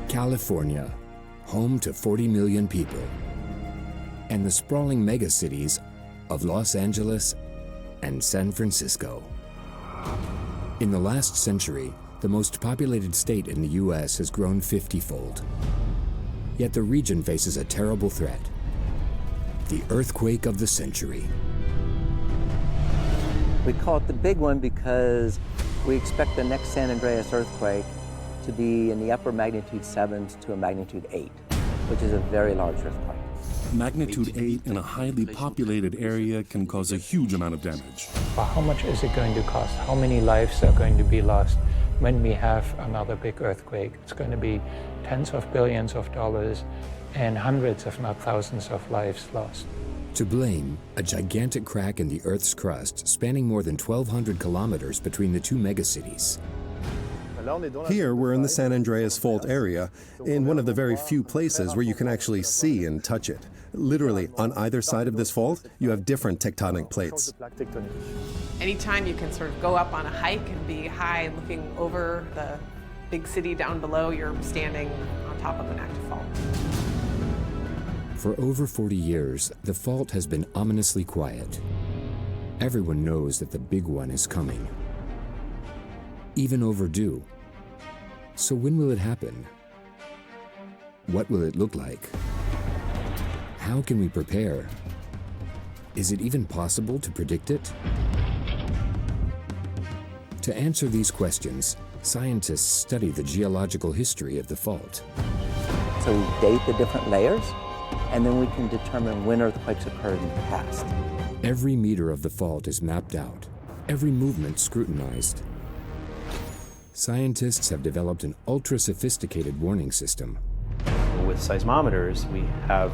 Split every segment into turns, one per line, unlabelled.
California, home to 40 million people, and the sprawling megacities of Los Angeles and San Francisco. In the last century, the most populated state in the US has grown 50-fold. Yet the region faces a terrible threat: the earthquake of the century.
We call it the big one because we expect the next San Andreas earthquake to be in the upper magnitude 7s to a magnitude 8, which is a very large earthquake.
Magnitude 8 in a highly populated area can cause a huge amount of damage.
But how much is it going to cost? How many lives are going to be lost when we have another big earthquake? It's going to be tens of billions of dollars and hundreds, if not thousands, of lives lost.
To blame, a gigantic crack in the Earth's crust spanning more than 1,200 kilometers between the two megacities.
Here, we're in the San Andreas Fault area, in one of the very few places where you can actually see and touch it. Literally, on either side of this fault, you have different tectonic plates.
Anytime you can sort of go up on a hike and be high looking over the big city down below, you're standing on top of an active fault.
For over 40 years, the fault has been ominously quiet. Everyone knows that the big one is coming. Even overdue. So when will it happen? What will it look like? How can we prepare? Is it even possible to predict it? To answer these questions, scientists study the geological history of the fault.
So we date the different layers, and then we can determine when earthquakes occurred in the past.
Every meter of the fault is mapped out, every movement scrutinized. Scientists have developed an ultra-sophisticated warning system.
With seismometers, we have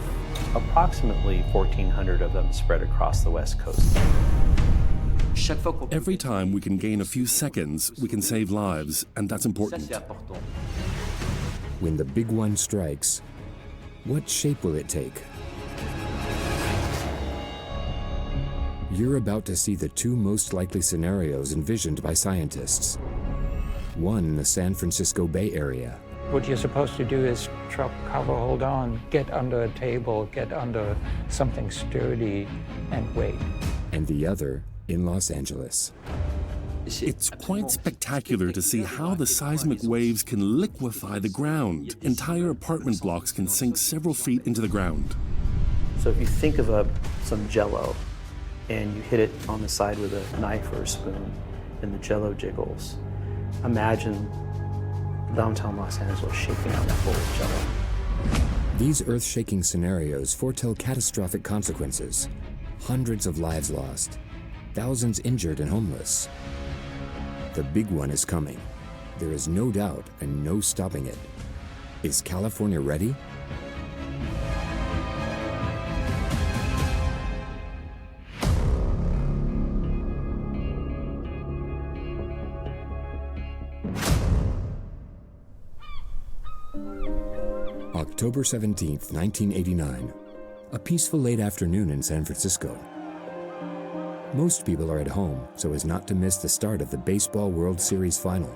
approximately 1,400 of them spread across the West Coast.
Every time we can gain a few seconds, we can save lives, and that's important.
When the big one strikes, what shape will it take? You're about to see the two most likely scenarios envisioned by scientists. One in the San Francisco Bay Area.
What you're supposed to do is drop, cover, hold on, get under a table, get under something sturdy, and wait.
And the other in Los Angeles.
It's quite spectacular to see how the seismic waves can liquefy the ground. Entire apartment blocks can sink several feet into the ground.
So if you think of some Jell-O and you hit it on the side with a knife or a spoon and the Jell-O jiggles, imagine downtown Los Angeles shaking out that bowl of Jell-O.
These earth-shaking scenarios foretell catastrophic consequences. Hundreds of lives lost, thousands injured and homeless. The big one is coming. There is no doubt and no stopping it. Is California ready? October 17th, 1989. A peaceful late afternoon in San Francisco. Most people are at home so as not to miss the start of the Baseball World Series final.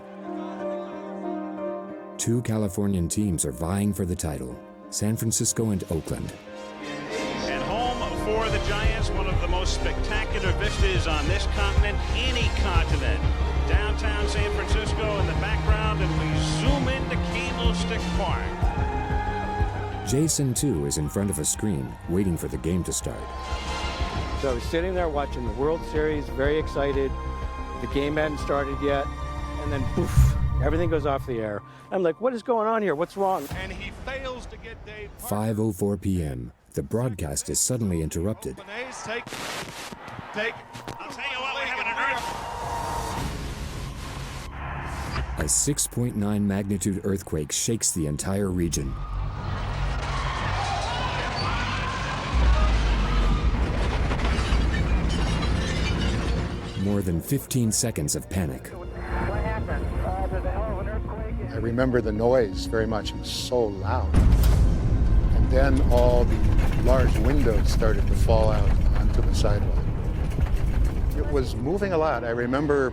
Two Californian teams are vying for the title, San Francisco and Oakland.
And home for the Giants, one of the most spectacular vistas on this continent, any continent. Downtown San Francisco in the background, and we zoom into Candlestick Park.
Jason, too, is in front of a screen, waiting for the game to start.
So I was sitting there watching the World Series, very excited. The game hadn't started yet, and then poof, everything goes off the air. I'm like, what is going on here? What's wrong?
And he fails to get Dave.
5:04 p.m. The broadcast is suddenly interrupted.
Take. I'll tell you what, we're having an earth.
A 6.9 magnitude earthquake shakes the entire region. More than 15 seconds of panic.
What happened? There's a hell of an earthquake.
I remember the noise very much. It was so loud. And then all the large windows started to fall out onto the sidewalk. It was moving a lot. I remember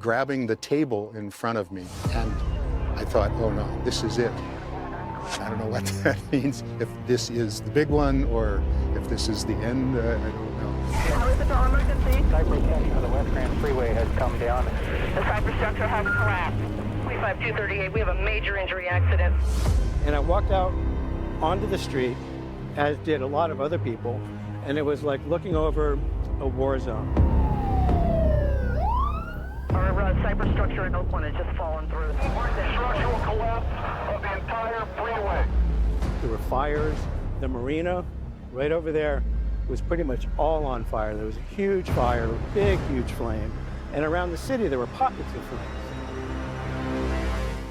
grabbing the table in front of me, and I thought, oh no, this is it. I don't know what that means, if this is the big one or if this is the end, I don't know.
How is it all emergency?
Cypress section of the West Grand Freeway has come down.
The cypress structure has collapsed. 25238, we have a major injury accident.
And I walked out onto the street, as did a lot of other people, and it was like looking over a war zone.
Our cypress structure in Oakland has just fallen through.
The structural collapse of the entire freeway.
There were fires. The marina right over there was pretty much all on fire. There was a huge fire, a big, huge flame. And around the city, there were pockets of flames.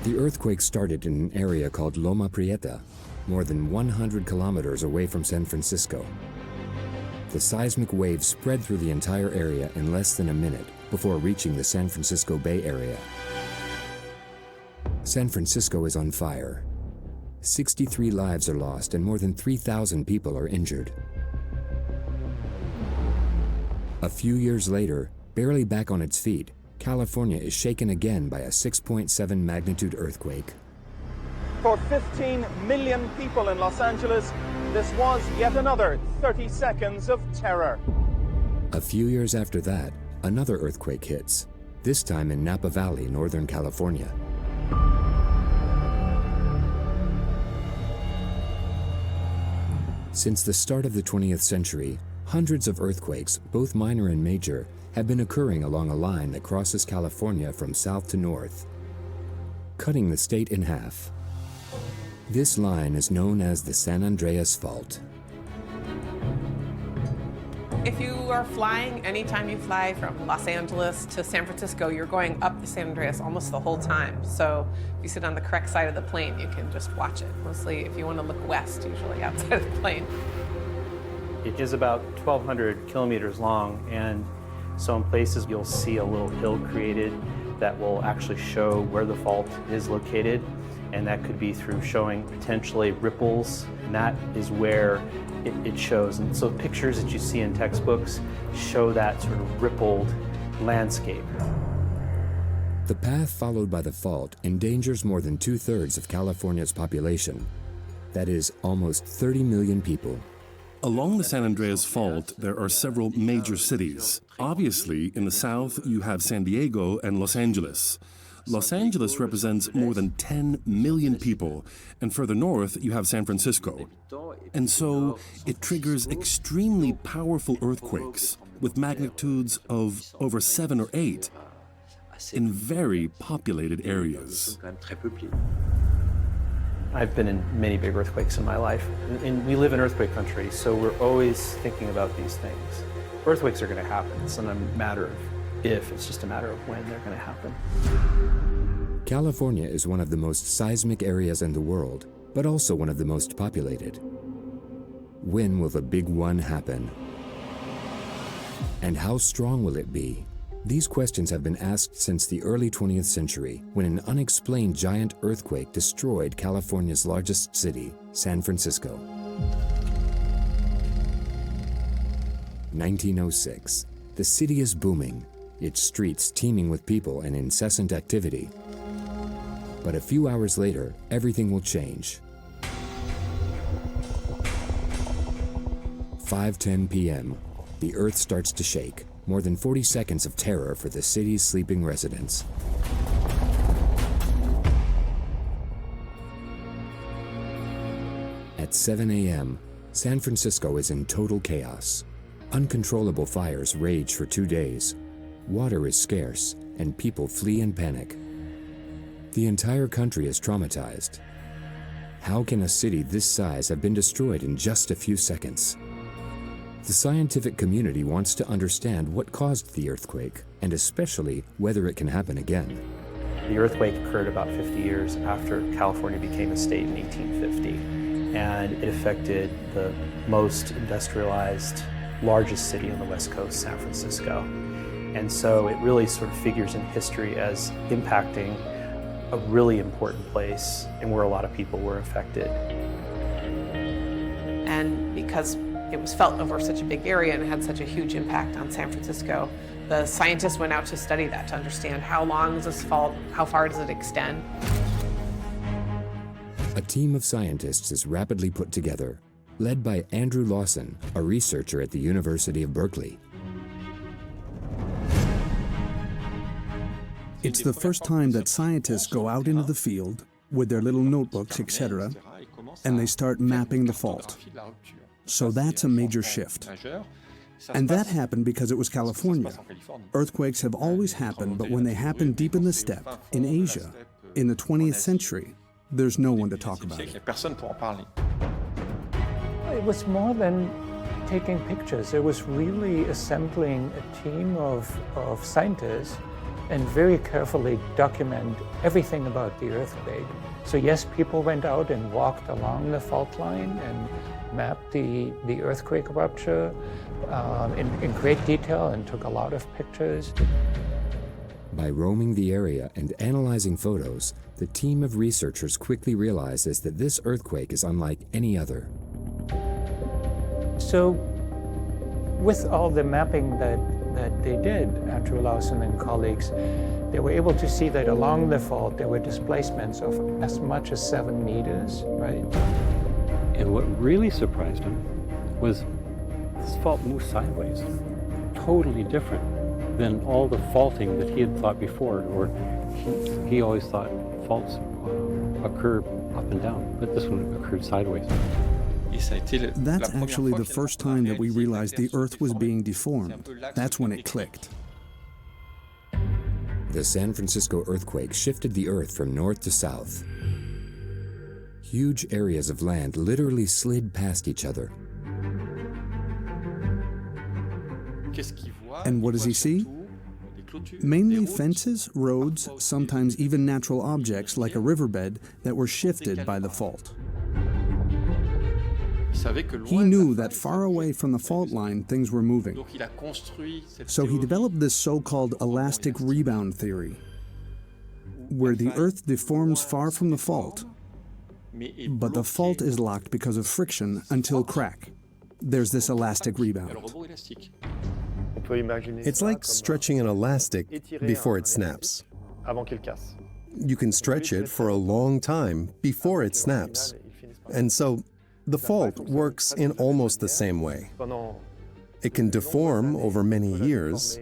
The earthquake started in an area called Loma Prieta, more than 100 kilometers away from San Francisco. The seismic wave spread through the entire area in less than a minute before reaching the San Francisco Bay Area. San Francisco is on fire. 63 lives are lost and more than 3,000 people are injured. A few years later, barely back on its feet, California is shaken again by a 6.7 magnitude earthquake.
For 15 million people in Los Angeles, this was yet another 30 seconds of terror.
A few years after that, another earthquake hits, this time in Napa Valley, Northern California. Since the start of the 20th century, hundreds of earthquakes, both minor and major, have been occurring along a line that crosses California from south to north, cutting the state in half. This line is known as the San Andreas Fault.
If you are flying, anytime you fly from Los Angeles to San Francisco, you're going up the San Andreas almost the whole time. So if you sit on the correct side of the plane, you can just watch it. Mostly if you want to look west, usually outside of the plane.
It is about 1,200 kilometers long, and so in places you'll see a little hill created that will actually show where the fault is located, and that could be through showing potentially ripples, and that is where it shows. And so pictures that you see in textbooks show that sort of rippled landscape.
The path followed by the fault endangers more than 2/3 of California's population. That is almost 30 million people.
Along the San Andreas Fault, there are several major cities. Obviously, in the south, you have San Diego and Los Angeles. Los Angeles represents more than 10 million people, and further north, you have San Francisco. And so, it triggers extremely powerful earthquakes with magnitudes of over 7 or 8 in very populated areas.
I've been in many big earthquakes in my life, and we live in earthquake country, so we're always thinking about these things. Earthquakes are going to happen. It's not a matter of if, it's just a matter of when they're going to happen.
California is one of the most seismic areas in the world, but also one of the most populated. When will the big one happen? And how strong will it be? These questions have been asked since the early 20th century, when an unexplained giant earthquake destroyed California's largest city, San Francisco. 1906. The city is booming, its streets teeming with people and incessant activity. But a few hours later, everything will change. 5:10 p.m. The earth starts to shake. More than 40 seconds of terror for the city's sleeping residents. At 7 a.m., San Francisco is in total chaos. Uncontrollable fires rage for 2 days. Water is scarce, and people flee in panic. The entire country is traumatized. How can a city this size have been destroyed in just a few seconds? The scientific community wants to understand what caused the earthquake, and especially whether it can happen again.
The earthquake occurred about 50 years after California became a state in 1850, and it affected the most industrialized, largest city on the West Coast, San Francisco. And so it really sort of figures in history as impacting a really important place and where a lot of people were affected.
And because it was felt over such a big area and had such a huge impact on San Francisco, the scientists went out to study that, to understand how long is this fault, how far does it extend.
a team of scientists is rapidly put together, led by Andrew Lawson, a researcher at the University of Berkeley.
It's the first time that scientists go out into the field with their little notebooks, etc., and they start mapping the fault. So that's a major shift. And that happened because it was California. Earthquakes have always happened, but when they happen deep in the steppe, in Asia, in the 20th century, there's no one to talk about it.
It was more than taking pictures. It was really assembling a team of scientists and very carefully document everything about the earthquake. So yes, people went out and walked along the fault line and mapped the earthquake rupture in great detail and took a lot of pictures.
By roaming the area and analyzing photos, the team of researchers quickly realizes that this earthquake is unlike any other.
So with all the mapping that they did, Andrew Lawson and colleagues, they were able to see that along the fault there were displacements of as much as 7 meters, right?
And what really surprised him was this fault moved sideways, totally different than all the faulting that he had thought before, or he always thought faults occur up and down, but this one occurred sideways.
That's actually the first time that we realized the Earth was being deformed. That's when it clicked.
The San Francisco earthquake shifted the Earth from north to south. Huge areas of land literally slid past each other.
And what does he see? Mainly fences, roads, sometimes even natural objects like a riverbed that were shifted by the fault. He knew that far away from the fault line, things were moving. So he developed this so-called elastic rebound theory, where the Earth deforms far from the fault, but the fault is locked because of friction until crack. There's this elastic rebound.
It's like stretching an elastic before it snaps. You can stretch it for a long time before it snaps. And so the fault works in almost the same way. It can deform over many years,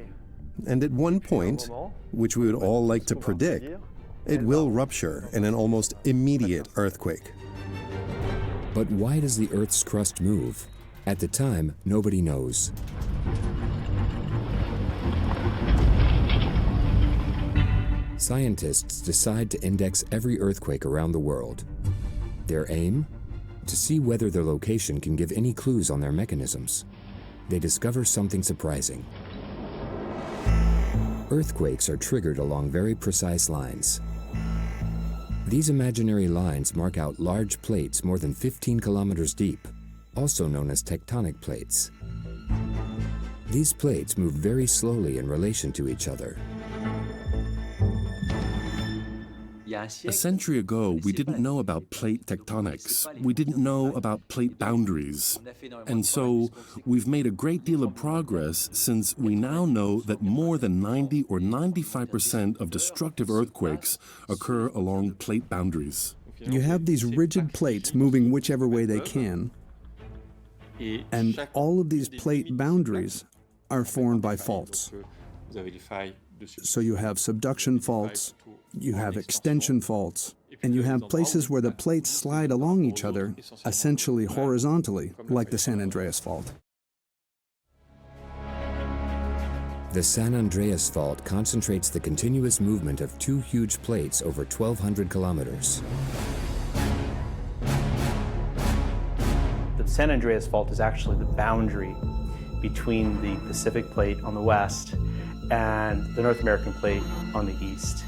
and at one point, which we would all like to predict, it will rupture in an almost immediate earthquake.
But why does the Earth's crust move? At the time, nobody knows. Scientists decide to index every earthquake around the world. Their aim? To see whether their location can give any clues on their mechanisms. They discover something surprising. Earthquakes are triggered along very precise lines. These imaginary lines mark out large plates more than 15 kilometers deep, also known as tectonic plates. These plates move very slowly in relation to each other.
A century ago, we didn't know about plate tectonics. We didn't know about plate boundaries. And so we've made a great deal of progress since we now know that more than 90 or 95% of destructive earthquakes occur along plate boundaries.
You have these rigid plates moving whichever way they can, and all of these plate boundaries are formed by faults. So you have subduction faults, you have extension faults, and you have places where the plates slide along each other, essentially horizontally, like the San Andreas Fault.
The San Andreas Fault concentrates the continuous movement of 2 huge plates over 1,200 kilometers.
The San Andreas Fault is actually the boundary between the Pacific Plate on the west and the North American Plate on the east.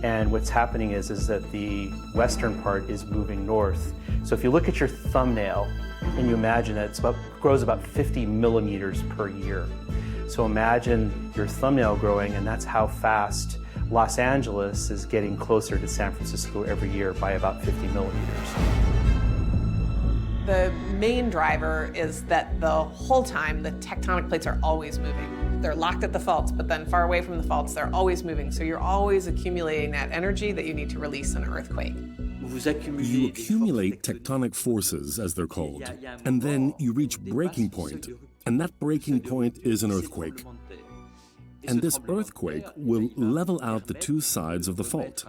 And what's happening is that the western part is moving north. So if you look at your thumbnail and you imagine that it grows about 50 millimeters per year. So imagine your thumbnail growing, and that's how fast Los Angeles is getting closer to San Francisco every year by about 50 millimeters.
The main driver is that the whole time the tectonic plates are always moving. They're locked at the faults, but then far away from the faults, they're always moving. So you're always accumulating that energy that you need to release in an earthquake.
You accumulate tectonic forces, as they're called, and then you reach breaking point, and that breaking point is an earthquake. And this earthquake will level out the two sides of the fault.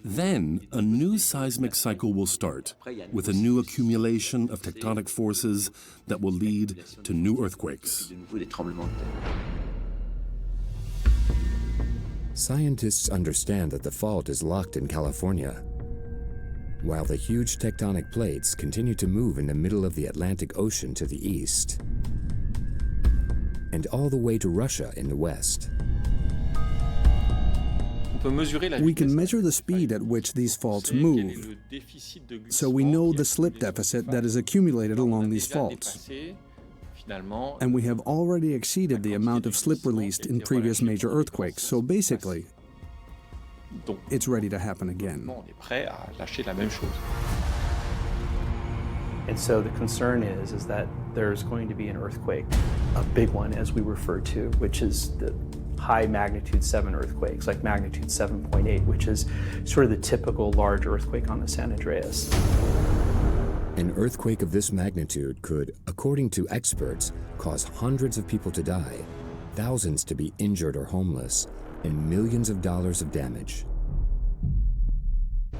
Then a new seismic cycle will start, with a new accumulation of tectonic forces that will lead to new earthquakes.
Scientists understand that the fault is locked in California, while the huge tectonic plates continue to move in the middle of the Atlantic Ocean to the east, and all the way to Russia in the west.
We can measure the speed at which these faults move, so we know the slip deficit that is accumulated along these faults. And we have already exceeded the amount of slip released in previous major earthquakes, so basically, it's ready to happen again.
And so the concern is that there's going to be an earthquake, a big one as we refer to, which is the high magnitude 7 earthquakes, like magnitude 7.8, which is sort of the typical large earthquake on the San Andreas.
An earthquake of this magnitude could, according to experts, cause hundreds of people to die, thousands to be injured or homeless, and millions of dollars of damage.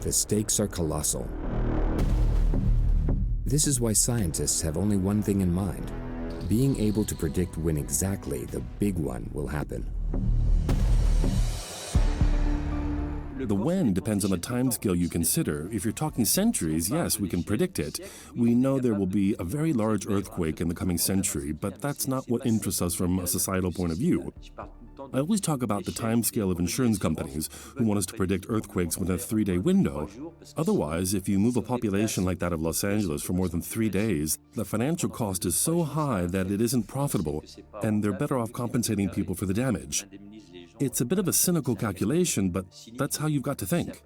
The stakes are colossal. This is why scientists have only one thing in mind: being able to predict when exactly the big one will happen.
The when depends on the timescale you consider. If you're talking centuries, yes, we can predict it. We know there will be a very large earthquake in the coming century, but that's not what interests us from a societal point of view. I always talk about the timescale of insurance companies who want us to predict earthquakes within a 3-day window. Otherwise, if you move a population like that of Los Angeles for more than 3 days, the financial cost is so high that it isn't profitable, and they're better off compensating people for the damage. It's a bit of a cynical calculation, but that's how you've got to think.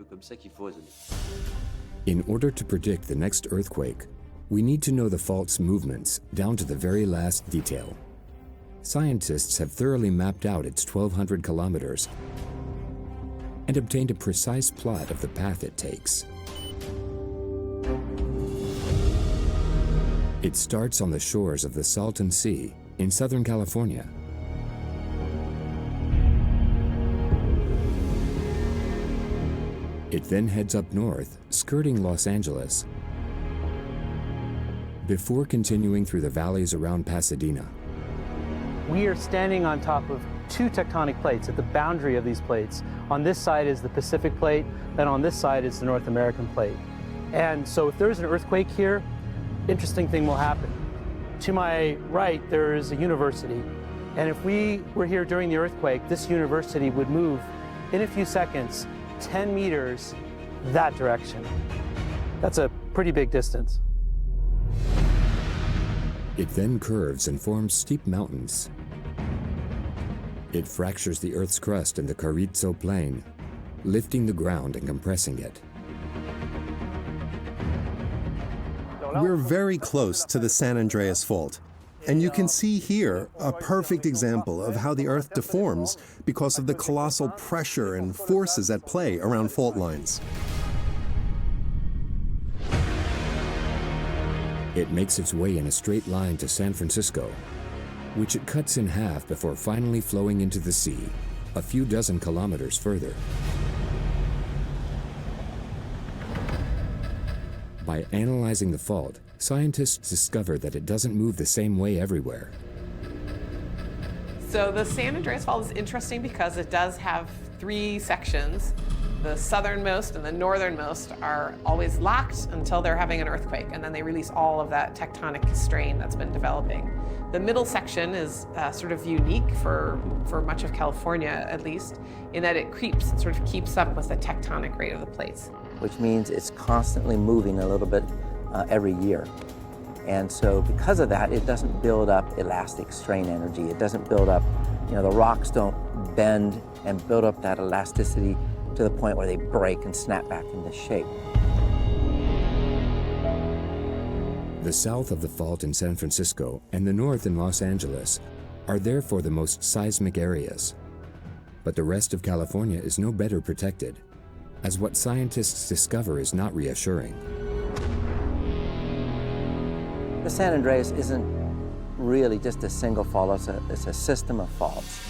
In order to predict the next earthquake, we need to know the fault's movements down to the very last detail. Scientists have thoroughly mapped out its 1,200 kilometers and obtained a precise plot of the path it takes. It starts on the shores of the Salton Sea in Southern California. It then heads up north, skirting Los Angeles, before continuing through the valleys around Pasadena.
We are standing on top of 2 tectonic plates at the boundary of these plates. On this side is the Pacific plate, and on this side is the North American plate. And so if there's an earthquake here, interesting thing will happen. To my right, there is a university. And if we were here during the earthquake, this university would move in a few seconds 10 meters that direction. That's a pretty big distance.
It then curves and forms steep mountains. It fractures the Earth's crust in the Carrizo Plain, lifting the ground and compressing it.
We're very close to the San Andreas Fault, and you can see here a perfect example of how the Earth deforms because of the colossal pressure and forces at play around fault lines.
It makes its way in a straight line to San Francisco, which it cuts in half before finally flowing into the sea, a few dozen kilometers further. By analyzing the fault, scientists discover that it doesn't move the same way everywhere.
So the San Andreas Fault is interesting because it does have 3 sections. The southernmost and the northernmost are always locked until they're having an earthquake, and then they release all of that tectonic strain that's been developing. The middle section is sort of unique for much of California, at least, in that it creeps, it sort of keeps up with the tectonic rate of the plates.
Which means it's constantly moving a little bit every year. And so because of that, it doesn't build up elastic strain energy. It doesn't build up, the rocks don't bend and build up that elasticity to the point where they break and snap back into shape.
The south of the fault in San Francisco and the north in Los Angeles are therefore the most seismic areas. But the rest of California is no better protected, as what scientists discover is not reassuring.
The San Andreas isn't really just a single fault, it's a system of faults.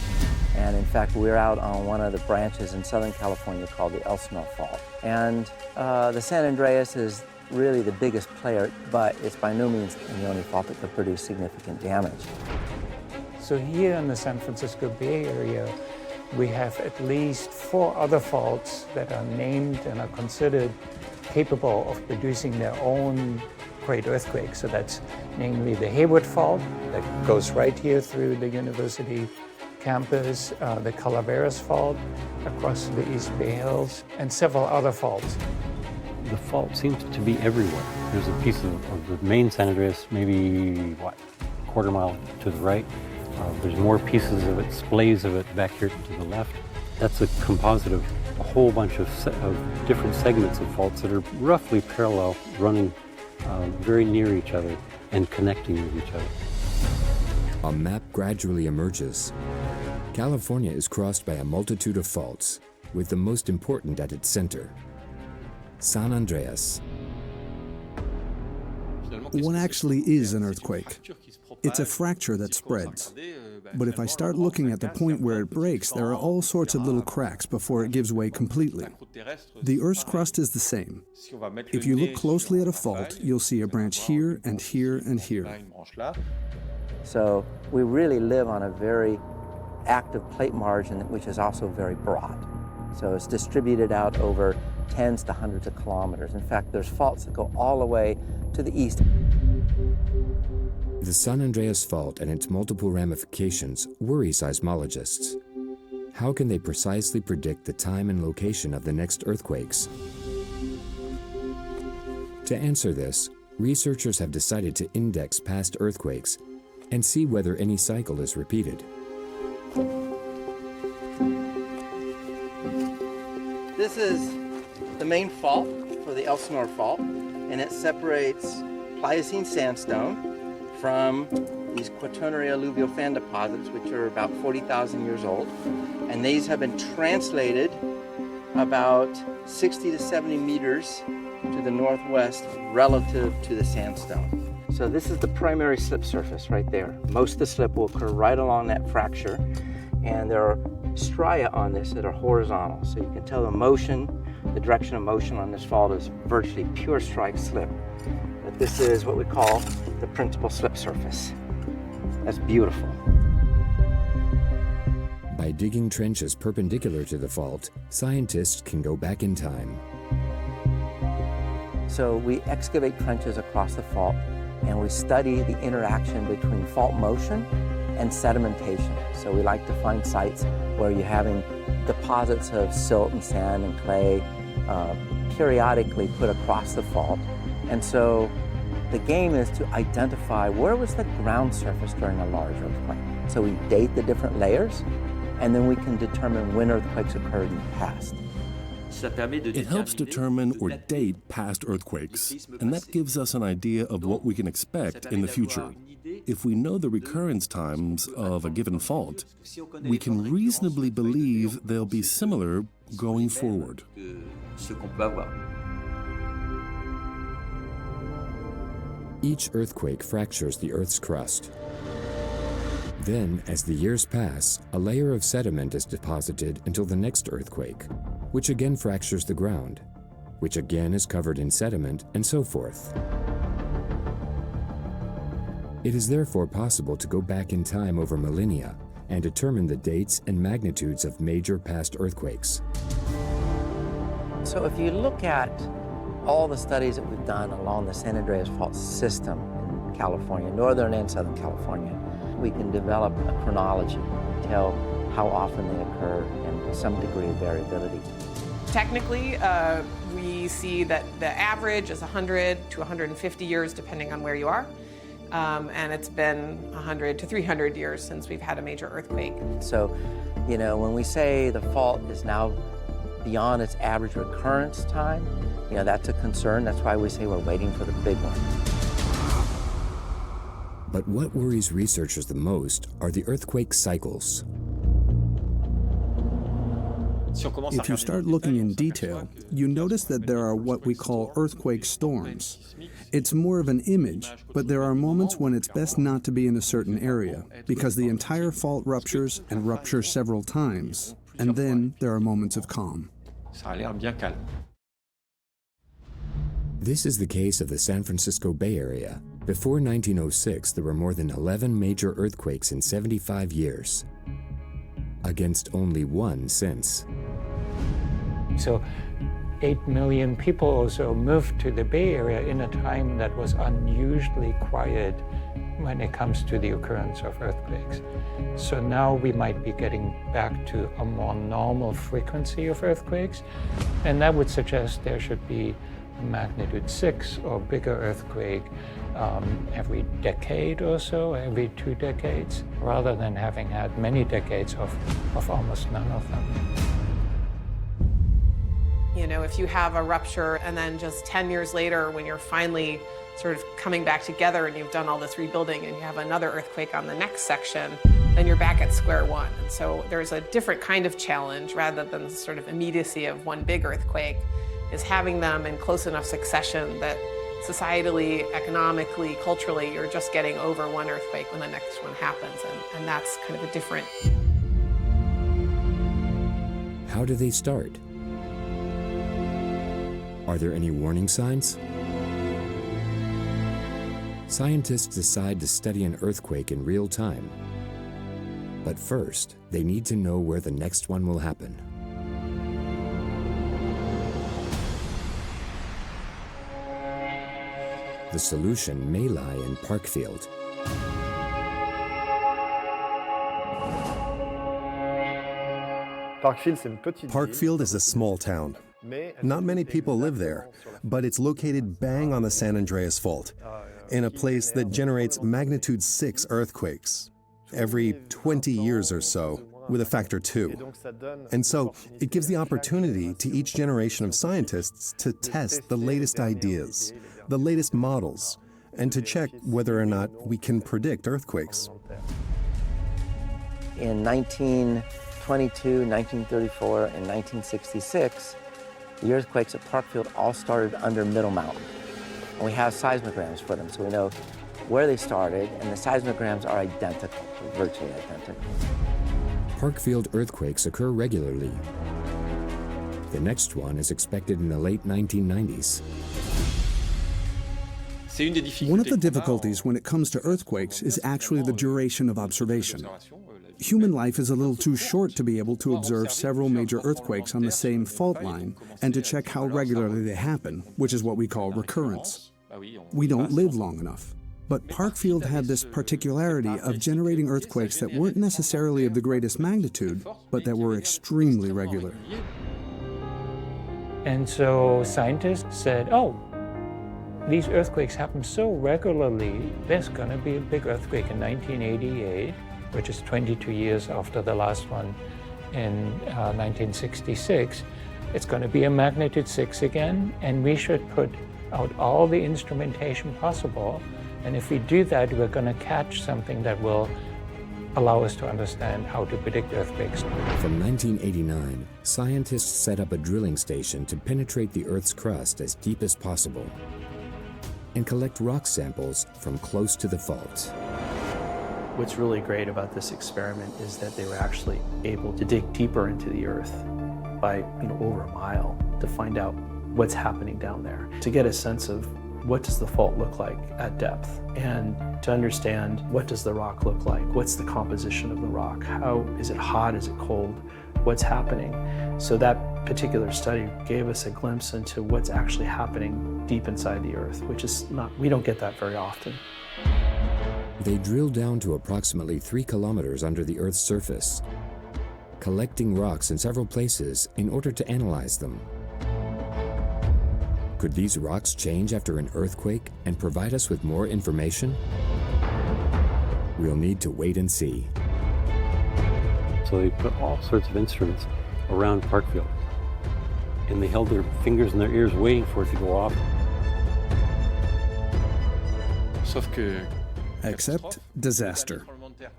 And in fact, we're out on one of the branches in Southern California called the Elsinore Fault. And the San Andreas is really the biggest player, but it's by no means the only fault that could produce significant damage.
So here in the San Francisco Bay Area, we have at least 4 other faults that are named and are considered capable of producing their own great earthquakes. So that's namely the Hayward Fault that goes right here through the university campus, the Calaveras Fault across the East Bay Hills, and several other faults.
The fault seems to be everywhere. There's a piece of the main San Andreas, maybe, what, a quarter mile to the right. There's more pieces of it, splays of it back here to the left. That's a composite of a whole bunch of different segments of faults that are roughly parallel, running very near each other and connecting with each other.
A map gradually emerges. California is crossed by a multitude of faults, with the most important at its center, San Andreas.
What actually is an earthquake? It's a fracture that spreads. But if I start looking at the point where it breaks, there are all sorts of little cracks before it gives way completely. The Earth's crust is the same. If you look closely at a fault, you'll see a branch here and here and here.
So we really live on a very active plate margin, which is also very broad. So it's distributed out over tens to hundreds of kilometers. In fact, there's faults that go all the way to the east.
The San Andreas Fault and its multiple ramifications worry seismologists. How can they precisely predict the time and location of the next earthquakes? To answer this, researchers have decided to index past earthquakes and see whether any cycle is repeated.
This is the main fault for the Elsinore Fault, and it separates Pliocene sandstone from these Quaternary alluvial fan deposits, which are about 40,000 years old. And these have been translated about 60 to 70 meters to the northwest relative to the sandstone. So this is the primary slip surface right there. Most of the slip will occur right along that fracture, and there are stria on this that are horizontal. So you can tell the motion, the direction of motion on this fault is virtually pure strike slip. But this is what we call the principal slip surface. That's beautiful.
By digging trenches perpendicular to the fault, scientists can go back in time.
So we excavate trenches across the fault, and we study the interaction between fault motion and sedimentation. So we like to find sites where you're having deposits of silt and sand and clay periodically put across the fault. And so the game is to identify where was the ground surface during a large earthquake. So we date the different layers, and then we can determine when earthquakes occurred in the past.
It helps determine or date past earthquakes, and that gives us an idea of what we can expect in the future. If we know the recurrence times of a given fault, we can reasonably believe they'll be similar going forward.
Each earthquake fractures the Earth's crust. Then, as the years pass, a layer of sediment is deposited until the next earthquake, which again fractures the ground, which again is covered in sediment, and so forth. It is therefore possible to go back in time over millennia and determine the dates and magnitudes of major past earthquakes.
So if you look at all the studies that we've done along the San Andreas Fault system in California, Northern and Southern California, we can develop a chronology, tell how often they occur, and some degree of variability.
Technically, we see that the average is 100 to 150 years, depending on where you are. And it's been 100 to 300 years since we've had a major earthquake.
So, you know, when we say the fault is now beyond its average recurrence time, you know, that's a concern. That's why we say we're waiting for the big one.
But what worries researchers the most are the earthquake cycles.
If you start looking in detail, you notice that there are what we call earthquake storms. It's more of an image, but there are moments when it's best not to be in a certain area, because the entire fault ruptures and ruptures several times, and then there are moments of calm.
This is the case of the San Francisco Bay Area. Before 1906, there were more than 11 major earthquakes in 75 years, against only one since.
So 8 million people also moved to the Bay Area in a time that was unusually quiet when it comes to the occurrence of earthquakes. So now we might be getting back to a more normal frequency of earthquakes, and that would suggest there should be a magnitude 6 or bigger earthquake every decade or so, every 2 decades, rather than having had many decades of almost none of them.
You know, if you have a rupture and then just 10 years later, when you're finally sort of coming back together and you've done all this rebuilding and you have another earthquake on the next section, then you're back at square one. And so there's a different kind of challenge rather than the sort of immediacy of one big earthquake, is having them in close enough succession that societally, economically, culturally, you're just getting over one earthquake when the next one happens. And that's kind of a different.
How do they start? Are there any warning signs? Scientists decide to study an earthquake in real time. But first, they need to know where the next one will happen. The solution may lie in Parkfield.
Parkfield is a small town. Not many people live there, but it's located bang on the San Andreas Fault, in a place that generates magnitude 6 earthquakes every 20 years or so, with a factor 2. And so it gives the opportunity to each generation of scientists to test the latest ideas, the latest models, and to check whether or not we can predict earthquakes.
In 1922, 1934, and 1966, the earthquakes at Parkfield all started under Middle Mountain. And we have seismograms for them, so we know where they started, and the seismograms are identical, virtually identical.
Parkfield earthquakes occur regularly. The next one is expected in the late 1990s.
One of the difficulties when it comes to earthquakes is actually the duration of observation. Human life is a little too short to be able to observe several major earthquakes on the same fault line and to check how regularly they happen, which is what we call recurrence. We don't live long enough. But Parkfield had this particularity of generating earthquakes that weren't necessarily of the greatest magnitude, but that were extremely regular.
And so scientists said, oh, these earthquakes happen so regularly, there's going to be a big earthquake in 1988, which is 22 years after the last one in 1966. It's going to be a magnitude 6 again, and we should put out all the instrumentation possible. And if we do that, we're going to catch something that will allow us to understand how to predict earthquakes.
From 1989, scientists set up a drilling station to penetrate the Earth's crust as deep as possible and collect rock samples from close to the fault.
What's really great about this experiment is that they were actually able to dig deeper into the Earth by over a mile to find out what's happening down there, to get a sense of what does the fault look like at depth, and to understand what does the rock look like, what's the composition of the rock, how is it hot, is it cold, what's happening. So that particular study gave us a glimpse into what's actually happening deep inside the Earth, which is we don't get that very often.
They drilled down to approximately 3 kilometers under the Earth's surface, collecting rocks in several places in order to analyze them. Could these rocks change after an earthquake and provide us with more information? We'll need to wait and see.
So they put all sorts of instruments around Parkfield, and they held their fingers in their ears waiting for it to go off.
Except disaster.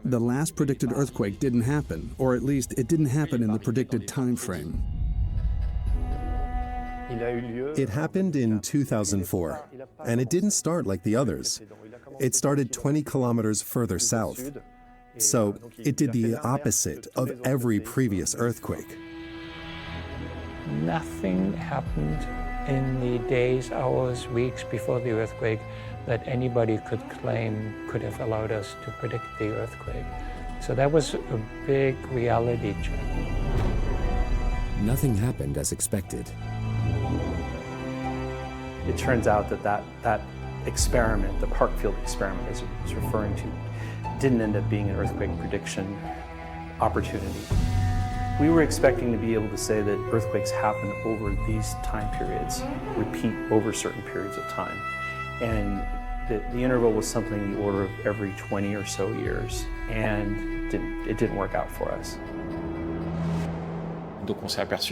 The last predicted earthquake didn't happen, or at least it didn't happen in the predicted time frame.
It happened in 2004, and it didn't start like the others. It started 20 kilometers further south. So it did the opposite of every previous earthquake.
Nothing happened in the days, hours, weeks before the earthquake that anybody could claim could have allowed us to predict the earthquake. So that was a big reality check.
Nothing happened as expected.
It turns out that experiment, the Parkfield experiment as it was referring to, didn't end up being an earthquake prediction opportunity. We were expecting to be able to say that earthquakes happen over these time periods, repeat over certain periods of time. And the interval was something in the order of every 20 or so years, and it didn't work out for us.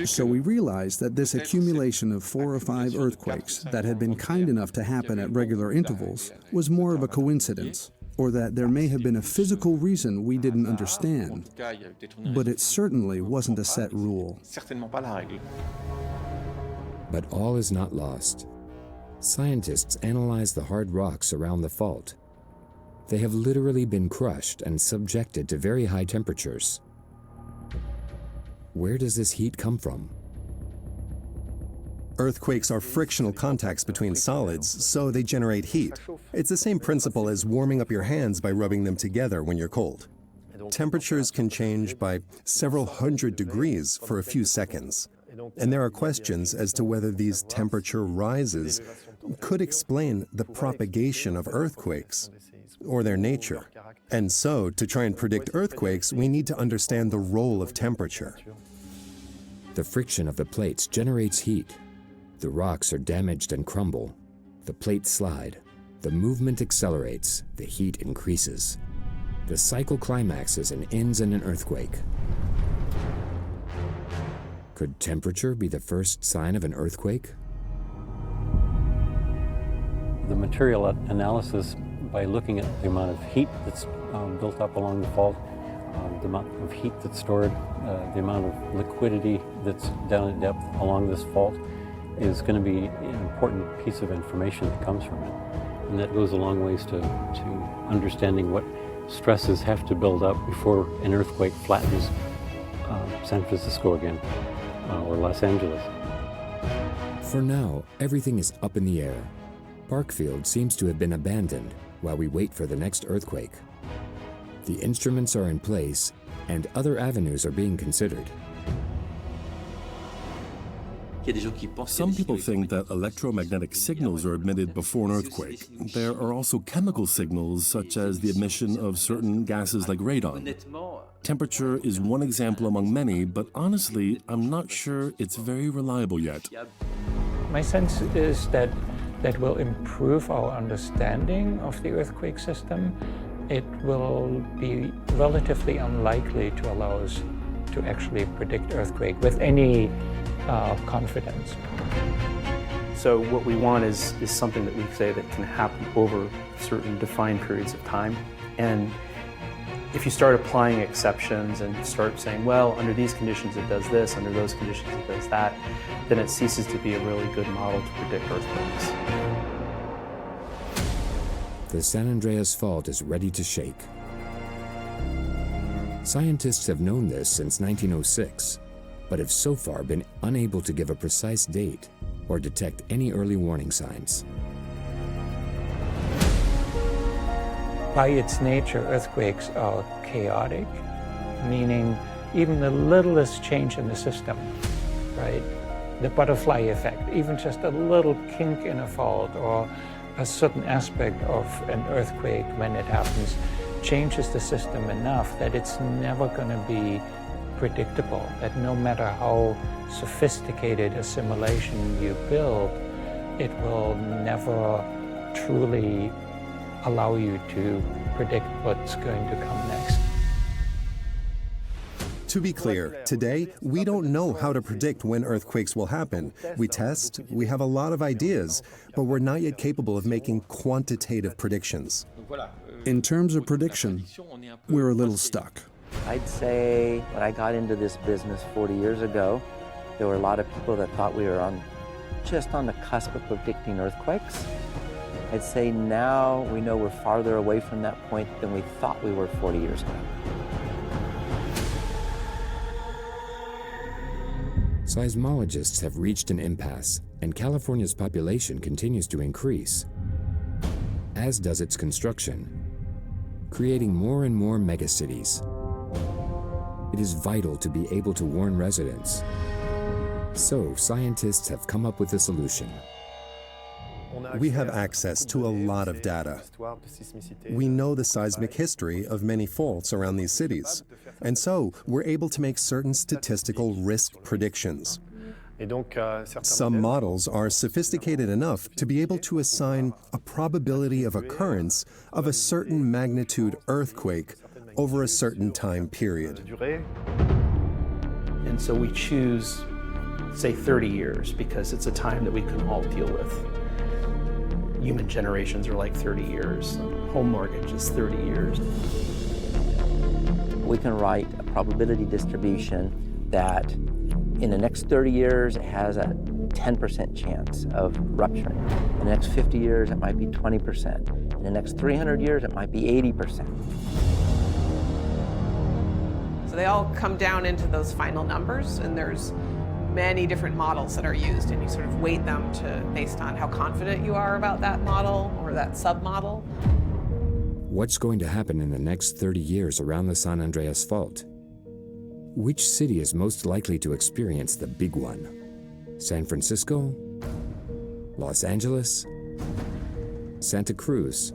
So we realized that this accumulation of 4 or 5 earthquakes that had been kind enough to happen at regular intervals was more of a coincidence, or that there may have been a physical reason we didn't understand, but it certainly wasn't a set rule.
But all is not lost. Scientists analyze the hard rocks around the fault. They have literally been crushed and subjected to very high temperatures. Where does this heat come from?
Earthquakes are frictional contacts between solids, so they generate heat. It's the same principle as warming up your hands by rubbing them together when you're cold. Temperatures can change by several hundred degrees for a few seconds. And there are questions as to whether these temperature rises could explain the propagation of earthquakes or their nature. And so, to try and predict earthquakes, we need to understand the role of temperature.
The friction of the plates generates heat. The rocks are damaged and crumble. The plates slide. The movement accelerates. The heat increases. The cycle climaxes and ends in an earthquake. Could temperature be the first sign of an earthquake?
The material analysis, by looking at the amount of heat that's built up along the fault, the amount of heat that's stored, the amount of liquidity that's down at depth along this fault, is going to be an important piece of information that comes from it. And that goes a long ways to understanding what stresses have to build up before an earthquake flattens San Francisco again, or Los Angeles.
For now, everything is up in the air. Parkfield seems to have been abandoned while we wait for the next earthquake. The instruments are in place, and other avenues are being considered.
Some people think that electromagnetic signals are emitted before an earthquake. There are also chemical signals, such as the emission of certain gases like radon. Temperature is one example among many, but honestly, I'm not sure it's very reliable yet.
My sense is that will improve our understanding of the earthquake system. It will be relatively unlikely to allow us to actually predict earthquake with any confidence.
So what we want is something that we say that can happen over certain defined periods of time. And if you start applying exceptions and start saying, well, under these conditions it does this, under those conditions it does that, then it ceases to be a really good model to predict earthquakes.
The San Andreas Fault is ready to shake. Scientists have known this since 1906, but have so far been unable to give a precise date or detect any early warning signs.
By its nature, earthquakes are chaotic, meaning even the littlest change in the system, right? The butterfly effect, even just a little kink in a fault or a certain aspect of an earthquake when it happens changes the system enough that it's never going to be predictable, that no matter how sophisticated a simulation you build, it will never truly allow you to predict what's going to come next.
To be clear, today, we don't know how to predict when earthquakes will happen. We test, we have a lot of ideas, but we're not yet capable of making quantitative predictions.
In terms of prediction, we're a little stuck.
I'd say when I got into this business 40 years ago, there were a lot of people that thought we were just on the cusp of predicting earthquakes. I'd say now we know we're farther away from that point than we thought we were 40 years ago.
Seismologists have reached an impasse, and California's population continues to increase, as does its construction, creating more and more megacities. It is vital to be able to warn residents. So, scientists have come up with a solution.
We have access to a lot of data. We know the seismic history of many faults around these cities, and so we're able to make certain statistical risk predictions. Some models are sophisticated enough to be able to assign a probability of occurrence of a certain magnitude earthquake over a certain time period.
And so we choose, say, 30 years because it's a time that we can all deal with. Human generations are like 30 years. Home mortgage is 30 years.
We can write a probability distribution that in the next 30 years it has a 10% chance of rupturing. In the next 50 years it might be 20%. In the next 300 years it might be 80%.
So they all come down into those final numbers, and there's many different models that are used, and you sort of weight them based on how confident you are about that model or that submodel.
What's going to happen in the next 30 years around the San Andreas Fault? Which city is most likely to experience the big one? San Francisco? Los Angeles? Santa Cruz?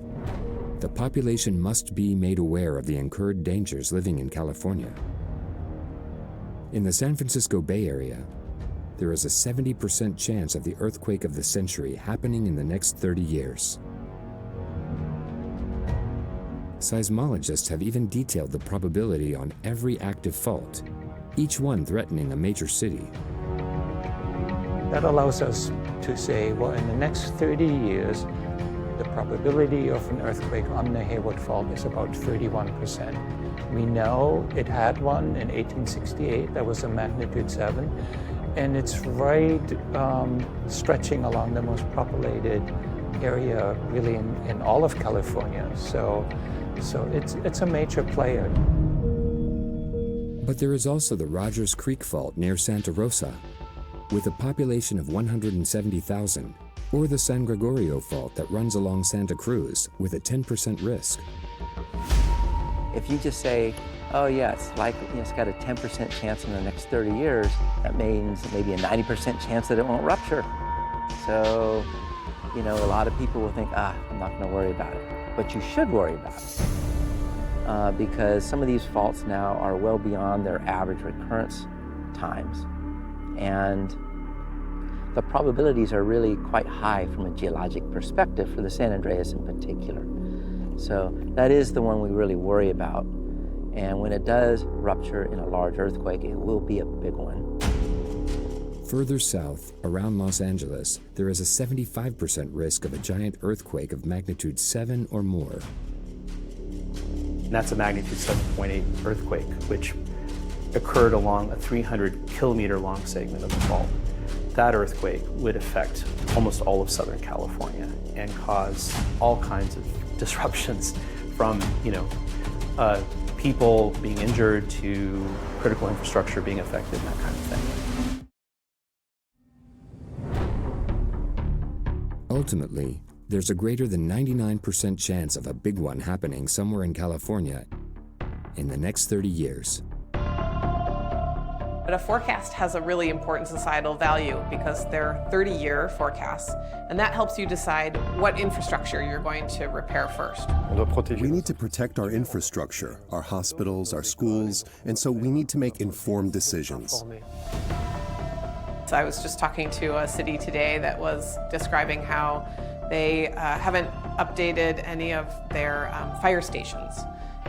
The population must be made aware of the incurred dangers living in California. In the San Francisco Bay Area, there is a 70% chance of the earthquake of the century happening in the next 30 years. Seismologists have even detailed the probability on every active fault, each one threatening a major city.
That allows us to say, well, in the next 30 years, the probability of an earthquake on the Hayward Fault is about 31%. We know it had one in 1868, that was a magnitude 7, and it's right stretching along the most populated area really in all of California. So it's a major player.
But there is also the Rogers Creek Fault near Santa Rosa, with a population of 170,000, or the San Gregorio Fault that runs along Santa Cruz with a 10% risk.
If you just say, oh yeah, it's got a 10% chance in the next 30 years, that means maybe a 90% chance that it won't rupture. So, a lot of people will think, I'm not gonna worry about it. But you should worry about it. Because some of these faults now are well beyond their average recurrence times. And the probabilities are really quite high from a geologic perspective for the San Andreas in particular. So that is the one we really worry about. And when it does rupture in a large earthquake, it will be a big one.
Further south, around Los Angeles, there is a 75% risk of a giant earthquake of magnitude 7 or more.
And that's a magnitude 7.8 earthquake, which occurred along a 300-kilometer long segment of the fault. That earthquake would affect almost all of Southern California and cause all kinds of disruptions from, people being injured to critical infrastructure being affected and that kind of thing.
Ultimately, there's a greater than 99% chance of a big one happening somewhere in California in the next 30 years.
But a forecast has a really important societal value because they're 30-year forecasts, and that helps you decide what infrastructure you're going to repair first.
We need to protect our infrastructure, our hospitals, our schools, and so we need to make informed decisions.
So I was just talking to a city today that was describing how they haven't updated any of their fire stations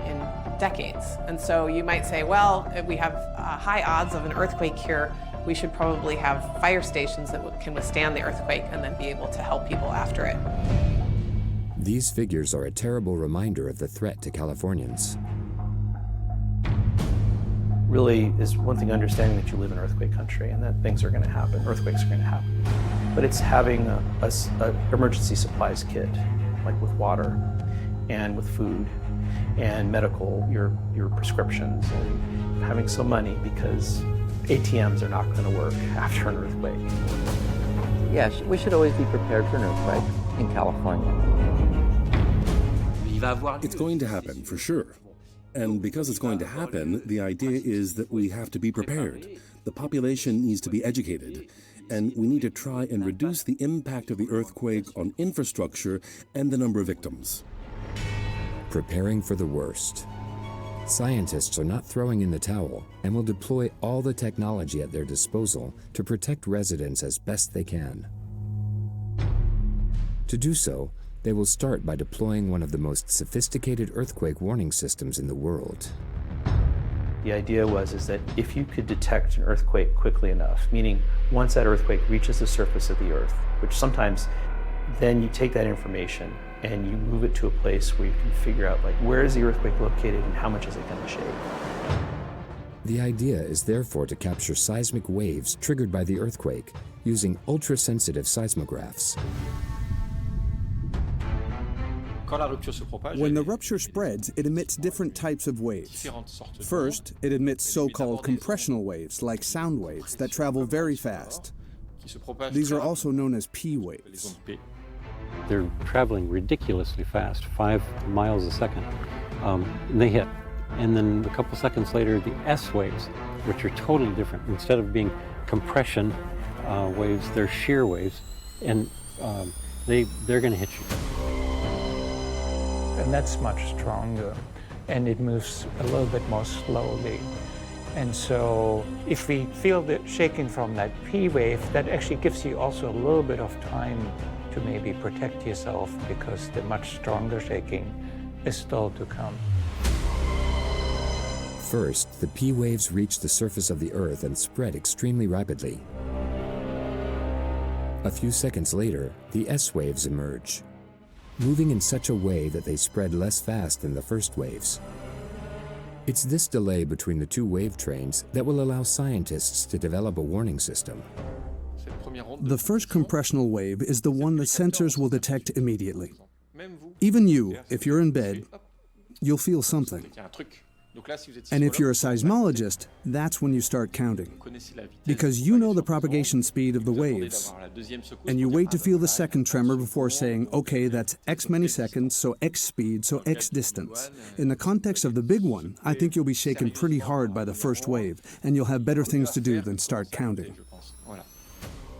in decades. And so you might say, well, if we have high odds of an earthquake here, we should probably have fire stations that can withstand the earthquake and then be able to help people after it.
These figures are a terrible reminder of the threat to Californians.
Really is one thing understanding that you live in earthquake country and that things are going to happen, earthquakes are going to happen. But it's having a emergency supplies kit, like with water and with food and medical, your prescriptions, and having some money because ATMs are not going to work after an earthquake.
Yeah, we should always be prepared for an earthquake in California.
It's going to happen, for sure. And because it's going to happen, the idea is that we have to be prepared. The population needs to be educated. And we need to try and reduce the impact of the earthquake on infrastructure and the number of victims.
Preparing for the worst. Scientists are not throwing in the towel and will deploy all the technology at their disposal to protect residents as best they can. To do so, they will start by deploying one of the most sophisticated earthquake warning systems in the world.
The idea is that if you could detect an earthquake quickly enough, meaning once that earthquake reaches the surface of the earth, which sometimes then you take that information and you move it to a place where you can figure out, like, where is the earthquake located and how much is it going to shake.
The idea is therefore to capture seismic waves triggered by the earthquake using ultra-sensitive seismographs.
When the rupture spreads, it emits different types of waves. First, it emits so-called compressional waves, like sound waves, that travel very fast. These are also known as P waves.
They're traveling ridiculously fast, 5 miles a second. And they hit. And then a couple seconds later, the S waves, which are totally different. Instead of being compression waves, they're shear waves. And they're going to hit you.
And that's much stronger, and it moves a little bit more slowly. And so if we feel the shaking from that P wave, that actually gives you also a little bit of time to maybe protect yourself, because the much stronger shaking is still to come.
First, the P waves reach the surface of the Earth and spread extremely rapidly. A few seconds later, the S waves emerge, moving in such a way that they spread less fast than the first waves. It's this delay between the two wave trains that will allow scientists to develop a warning system.
The first compressional wave is the one the sensors will detect immediately. Even you, if you're in bed, you'll feel something. And if you're a seismologist, that's when you start counting. Because you know the propagation speed of the waves. And you wait to feel the second tremor before saying, okay, that's X many seconds, so X speed, so X distance. In the context of the big one, I think you'll be shaken pretty hard by the first wave, and you'll have better things to do than start counting.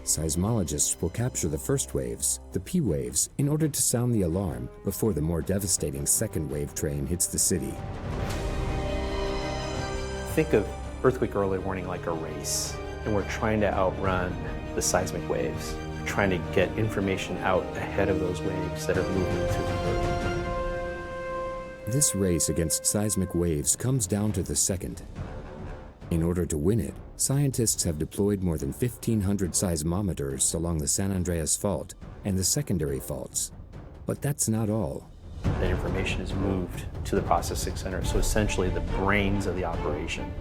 Seismologists will capture the first waves, the P waves, in order to sound the alarm before the more devastating second wave train hits the city.
Think of earthquake early warning like a race, and we're trying to outrun the seismic waves, trying to get information out ahead of those waves that are moving through the earth.
This race against seismic waves comes down to the second. In order to win it, scientists have deployed more than 1,500 seismometers along the San Andreas Fault and the secondary faults. But that's not all.
That information is moved to the processing center. So essentially the brains of the operation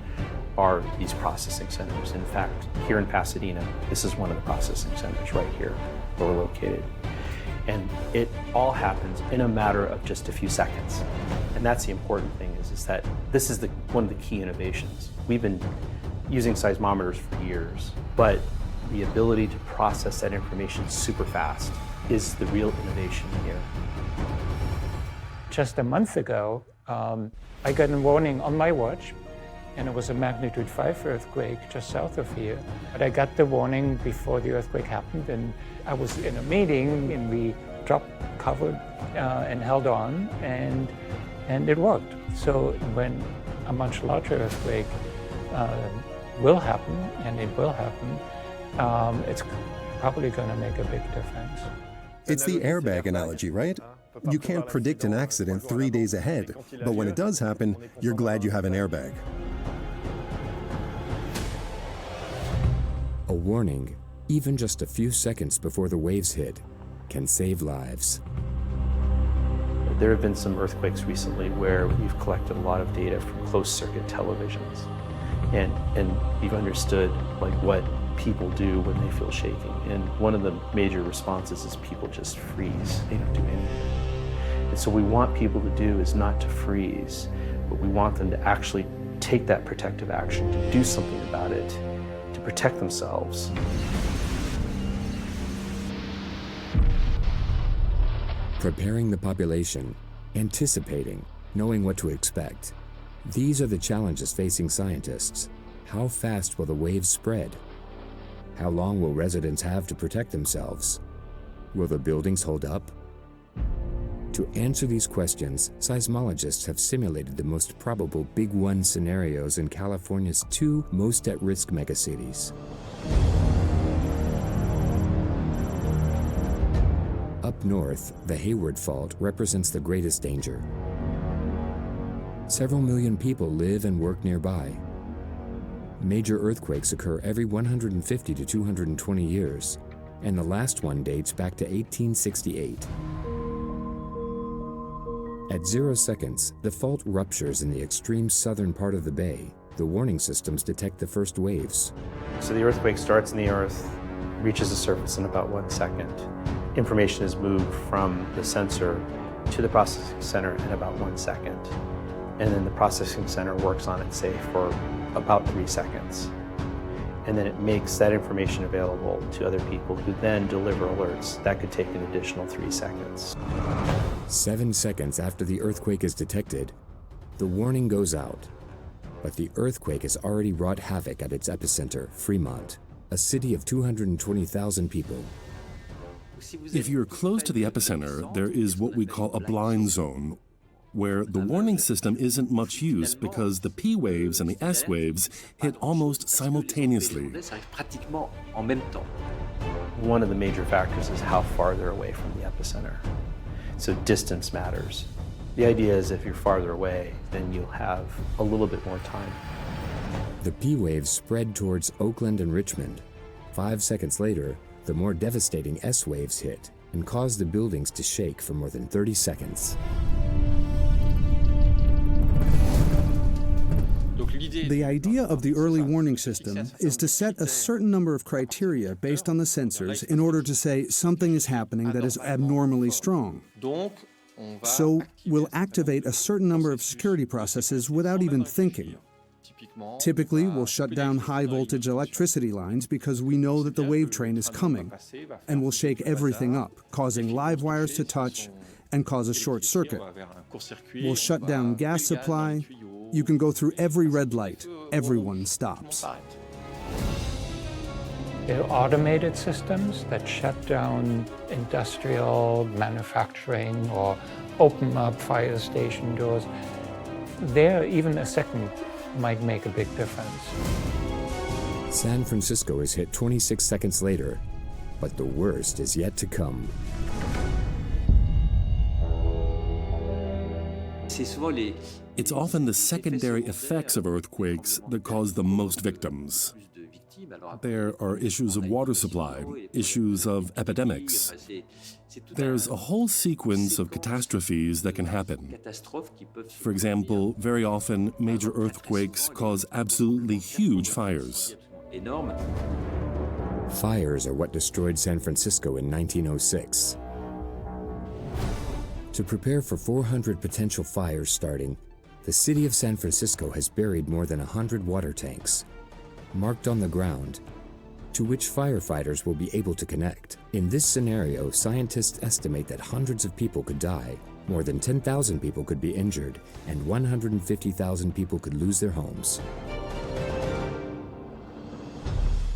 are these processing centers. In fact, here in Pasadena, this is one of the processing centers right here where we're located. And it all happens in a matter of just a few seconds. And that's the important thing is that this is one of the key innovations. We've been using seismometers for years, but the ability to process that information super fast is the real innovation here.
Just a month ago, I got a warning on my watch, and it was a magnitude 5 earthquake just south of here. But I got the warning before the earthquake happened, and I was in a meeting, and we dropped, covered, and held on, and it worked. So when a much larger earthquake will happen, and it will happen, it's probably going to make a big difference.
It's the airbag analogy, right? You can't predict an accident 3 days ahead, but when it does happen, you're glad you have an airbag.
A warning, even just a few seconds before the waves hit, can save lives.
There have been some earthquakes recently where we've collected a lot of data from closed circuit televisions, and we've understood like what people do when they feel shaking. And one of the major responses is people just freeze. They don't do anything. And so what we want people to do is not to freeze, but we want them to actually take that protective action, to do something about it, to protect themselves.
Preparing the population, anticipating, knowing what to expect. These are the challenges facing scientists. How fast will the waves spread? How long will residents have to protect themselves? Will the buildings hold up? To answer these questions, seismologists have simulated the most probable Big One scenarios in California's two most at-risk megacities. Up north, the Hayward Fault represents the greatest danger. Several million people live and work nearby. Major earthquakes occur every 150 to 220 years, and the last one dates back to 1868. At 0 seconds, the fault ruptures in the extreme southern part of the bay. The warning systems detect the first waves.
So the earthquake starts in the earth, reaches the surface in about 1 second. Information is moved from the sensor to the processing center in about 1 second. And then the processing center works on it, say, for about 3 seconds. And then it makes that information available to other people who then deliver alerts. That could take an additional 3 seconds.
7 seconds after the earthquake is detected, the warning goes out. But the earthquake has already wrought havoc at its epicenter, Fremont, a city of 220,000 people.
If you're close to the epicenter, there is what we call a blind zone, where the warning system isn't much use because the P waves and the S waves hit almost simultaneously.
One of the major factors is how far they're away from the epicenter. So distance matters. The idea is if you're farther away, then you'll have a little bit more time.
The P waves spread towards Oakland and Richmond. 5 seconds later, the more devastating S waves hit and caused the buildings to shake for more than 30 seconds.
The idea of the early warning system is to set a certain number of criteria based on the sensors in order to say something is happening that is abnormally strong. So we'll activate a certain number of security processes without even thinking. Typically, we'll shut down high-voltage electricity lines because we know that the wave train is coming, and we'll shake everything up, causing live wires to touch and cause a short circuit. We'll shut down gas supply. You can go through every red light. Everyone stops.
There are automated systems that shut down industrial manufacturing or open up fire station doors. There, even a second might make a big difference.
San Francisco is hit 26 seconds later, but the worst is yet to come.
It's often the secondary effects of earthquakes that cause the most victims. There are issues of water supply, issues of epidemics. There's a whole sequence of catastrophes that can happen. For example, very often major earthquakes cause absolutely huge fires.
Fires are what destroyed San Francisco in 1906. To prepare for 400 potential fires starting, the city of San Francisco has buried more than 100 water tanks, marked on the ground, to which firefighters will be able to connect. In this scenario, scientists estimate that hundreds of people could die, more than 10,000 people could be injured, and 150,000 people could lose their homes.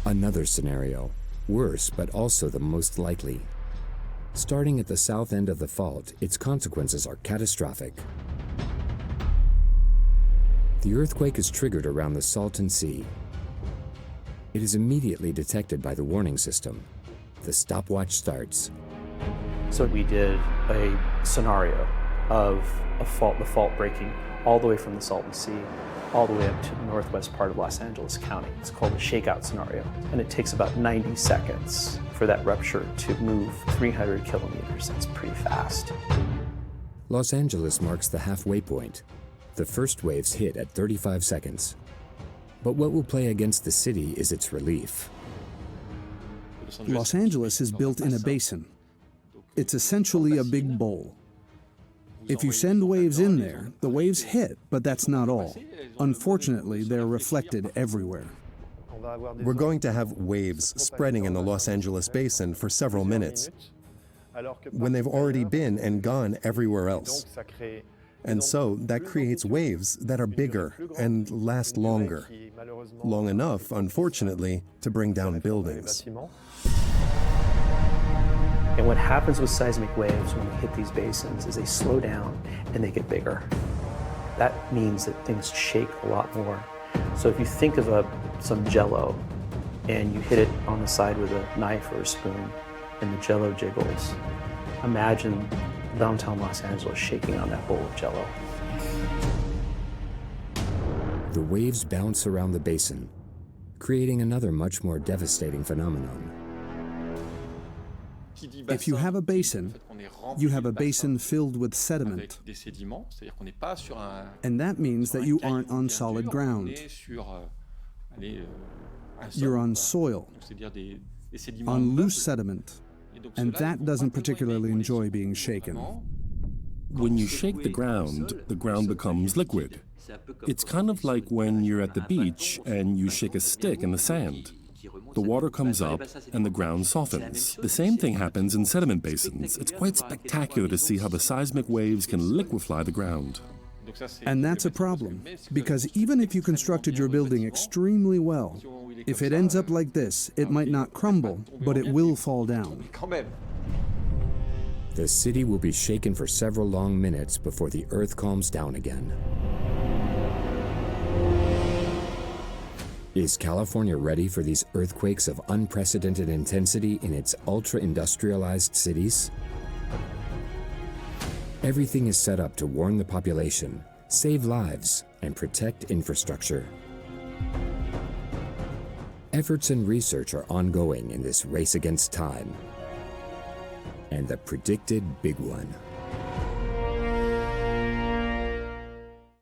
Another scenario, worse but also the most likely. Starting at the south end of the fault, its consequences are catastrophic. The earthquake is triggered around the Salton Sea. It is immediately detected by the warning system. The stopwatch starts.
So we did a scenario of the fault breaking all the way from the Salton Sea, all the way up to the northwest part of Los Angeles County. It's called a shakeout scenario, and it takes about 90 seconds for that rupture to move 300 kilometers. That's pretty fast.
Los Angeles marks the halfway point. The first waves hit at 35 seconds. But what will play against the city is its relief.
Los Angeles is built in a basin. It's essentially a big bowl. If you send waves in there, the waves hit, but that's not all. Unfortunately, they're reflected everywhere.
We're going to have waves spreading in the Los Angeles basin for several minutes, when they've already been and gone everywhere else. And so that creates waves that are bigger and last longer. Long enough, unfortunately, to bring down buildings.
And what happens with seismic waves when they hit these basins is they slow down and they get bigger. That means that things shake a lot more. So if you think of some jello and you hit it on the side with a knife or a spoon and the jello jiggles, imagine downtown Los Angeles shaking on that bowl of jello.
The waves bounce around the basin, creating another much more devastating phenomenon.
If you have a basin, you have a basin filled with sediment. And that means that you aren't on solid ground. You're on soil, on loose sediment, and that doesn't particularly enjoy being shaken.
When you shake the ground becomes liquid. It's kind of like when you're at the beach and you shake a stick in the sand. The water comes up and the ground softens. The same thing happens in sediment basins. It's quite spectacular to see how the seismic waves can liquefy the ground.
And that's a problem, because even if you constructed your building extremely well, if it ends up like this, it might not crumble, but it will fall down.
The city will be shaken for several long minutes before the earth calms down again. Is California ready for these earthquakes of unprecedented intensity in its ultra-industrialized cities? Everything is set up to warn the population, save lives, and protect infrastructure. Efforts and research are ongoing in this race against time. And the predicted big one.